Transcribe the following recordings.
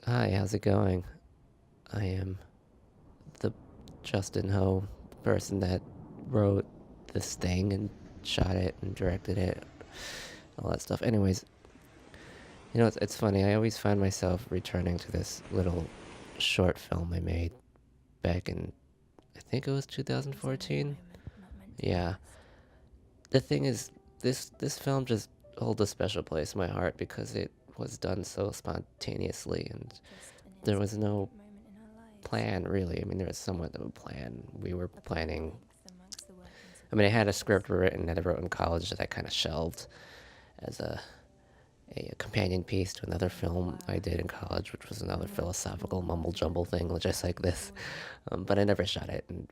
Hi, how's it going? I am the Justin Ho person that wrote this thing and shot it and directed it, all that stuff. Anyways, it's funny. I always find myself returning to this little short film I made back in, I think it was 2014. Yeah. The thing is, this film just holds a special place in my heart because it was done so spontaneously and there was no plan really. I mean, there was somewhat of a plan. We were planning. I mean, I had a script written that I wrote in college that I kind of shelved as a companion piece to another film I did in college, which was another philosophical mumble jumble thing, just like this. But I never shot it. And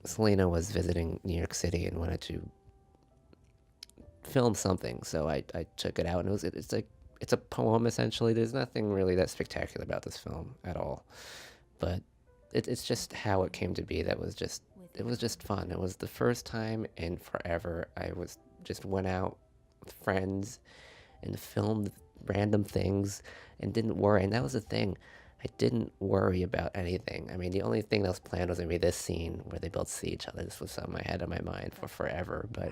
Selina was visiting New York City and wanted to film something, so I took it out, and it's a poem essentially. There's nothing really that spectacular about this film at all, but it's just how it came to be. It was just fun. It was the first time in forever I was just went out with friends and filmed random things and didn't worry. And that was the thing. I didn't worry about anything. I mean, the only thing that was planned was gonna be this scene where they both see each other. This was something I had in my mind for forever, but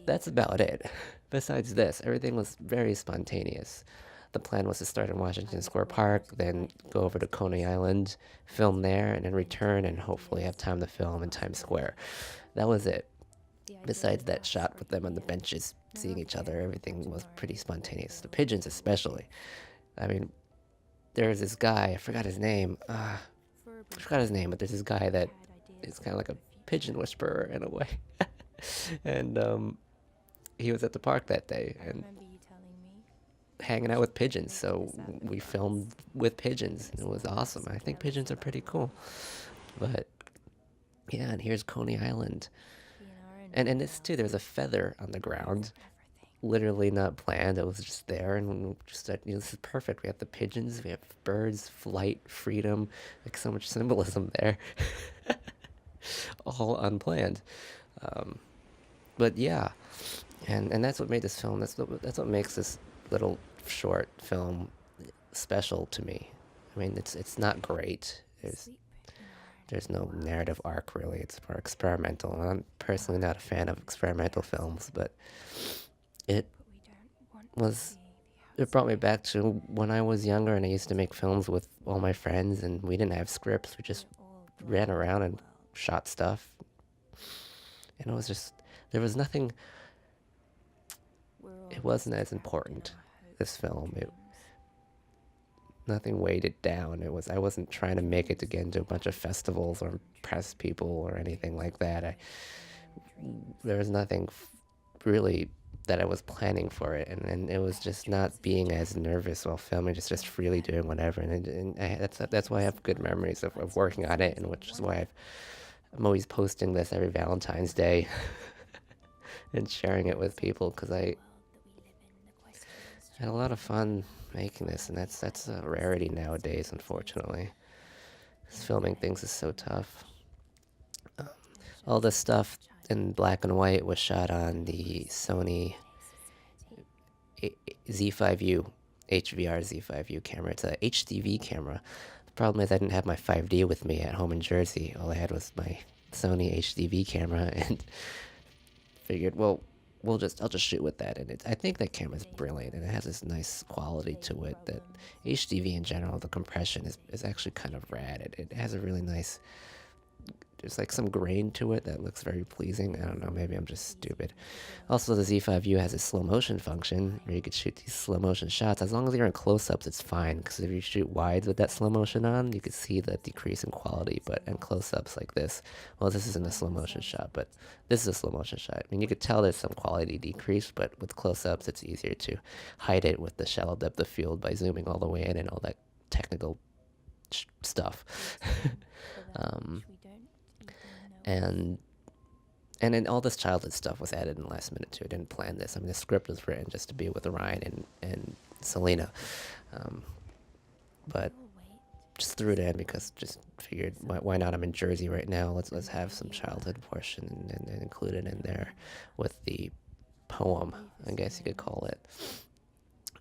that's about it. Besides this, everything was very spontaneous. The plan was to start in Washington Square Park, then go over to Coney Island, film there, and then return and hopefully have time to film in Times Square. That was it. Besides that shot with them on the benches seeing each other, everything was pretty spontaneous. The pigeons, especially. I mean, there's this guy, I forgot his name. But there's this guy that is kind of like a pigeon whisperer in a way. And he was at the park that day and hanging out with pigeons. So we filmed with pigeons. It was awesome. I think pigeons are pretty cool. But yeah, and here's Coney Island. And in this too, there's a feather on the ground. Literally not planned. It was just there, and we just said, this is perfect. We have the pigeons, we have birds, flight, freedom, like so much symbolism there, all unplanned. Um, but yeah, and that's what made this film. That's what makes this little short film special to me. I mean, it's not great. There's no narrative arc really. It's more experimental. And I'm personally not a fan of experimental films, but it was it brought me back to when I was younger and I used to make films with all my friends and we didn't have scripts. We just ran around and shot stuff. And it was just there was nothing. It wasn't as important. This film, it nothing weighed it down. I wasn't trying to make it to get into a bunch of festivals or impress people or anything like that. There was nothing really that I was planning for it, and it was just not being as nervous while filming, just freely doing whatever. That's why I have good memories of working on it, and which is why I'm always posting this every Valentine's Day and sharing it with people because I had a lot of fun making this, and that's a rarity nowadays, unfortunately. 'Cause filming things is so tough. All this stuff in black and white was shot on the Sony Z5U, HVR Z5U camera. It's a HDV camera. The problem is I didn't have my 5D with me at home in Jersey. All I had was my Sony HDV camera, and figured, well, I'll just shoot with that. And I think that camera's brilliant, and it has this nice quality to it. That HDV in general, the compression is actually kind of rad. It has a really nice there's like some grain to it that looks very pleasing. I don't know, maybe I'm just stupid. Also, the Z5U has a slow motion function where you could shoot these slow motion shots. As long as you're in close-ups, it's fine, because if you shoot wides with that slow motion on, you can see the decrease in quality. But in close-ups like this, well, this isn't a slow motion shot, but this is a slow motion shot. I mean, you could tell there's some quality decrease, but with close-ups, it's easier to hide it with the shallow depth of field by zooming all the way in and all that technical stuff. um, and then all this childhood stuff was added in the last minute too. I didn't plan this. I mean, the script was written just to be with Ryan and Selina, but just threw it in because just figured why not? I'm in Jersey right now. Let's have some childhood portion and include it in there with the poem, I guess you could call it.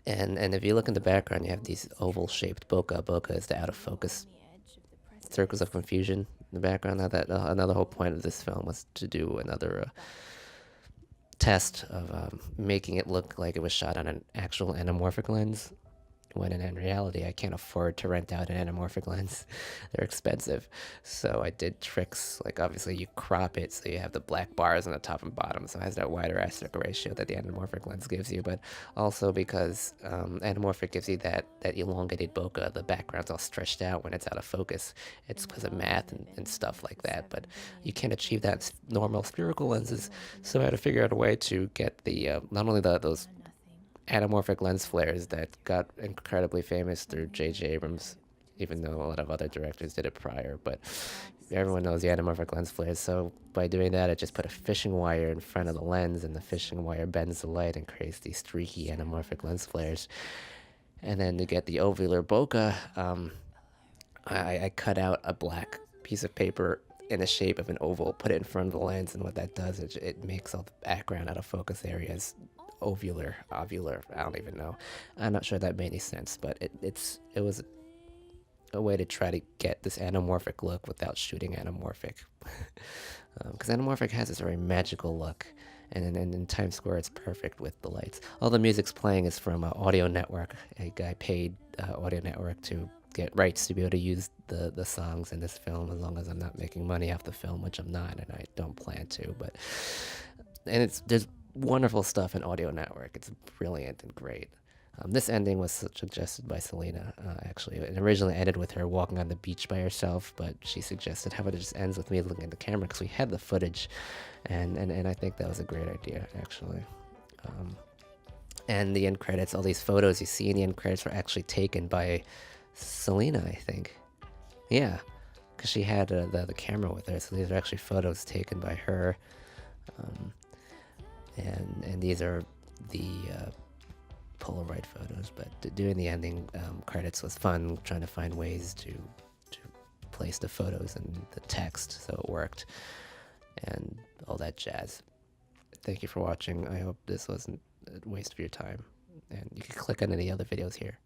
And if you look in the background, you have these oval-shaped bokeh. Bokeh is the out-of-focus circles of confusion in the background. Now that another whole point of this film was to do another test of making it look like it was shot on an actual anamorphic lens, when in reality I can't afford to rent out an anamorphic lens. They're expensive. So I did tricks, like obviously you crop it so you have the black bars on the top and bottom, so it has that wider aspect ratio that the anamorphic lens gives you, but also because anamorphic gives you that elongated bokeh, the background's all stretched out when it's out of focus. It's because of math and stuff like that, but you can't achieve that in normal spherical lenses, so I had to figure out a way to get the not only those anamorphic lens flares that got incredibly famous through J.J. Abrams, even though a lot of other directors did it prior. But everyone knows the anamorphic lens flares. So by doing that, I just put a fishing wire in front of the lens, and the fishing wire bends the light and creates these streaky anamorphic lens flares. And then to get the ovular bokeh, I cut out a black piece of paper in the shape of an oval, put it in front of the lens, and what that does is it makes all the background out of focus areas ovular, I don't even know. I'm not sure that made any sense, but it was a way to try to get this anamorphic look without shooting anamorphic. Because anamorphic has this very magical look, and in Times Square it's perfect with the lights. All the music's playing is from Audio Network. A guy paid Audio Network to get rights to be able to use the songs in this film, as long as I'm not making money off the film, which I'm not, and I don't plan to. But there's wonderful stuff in Audio Network. It's brilliant and great. This ending was suggested by Selina, actually. It originally ended with her walking on the beach by herself, but she suggested how about it just ends with me looking at the camera, because we had the footage, and I think that was a great idea, actually. And the end credits, all these photos you see in the end credits were actually taken by Selina, I think. Yeah, because she had the camera with her, so these are actually photos taken by her. And these are the Polaroid photos, but doing the ending credits was fun, trying to find ways to place the photos and the text so it worked, and all that jazz. Thank you for watching. I hope this wasn't a waste of your time, and you can click on any other videos here.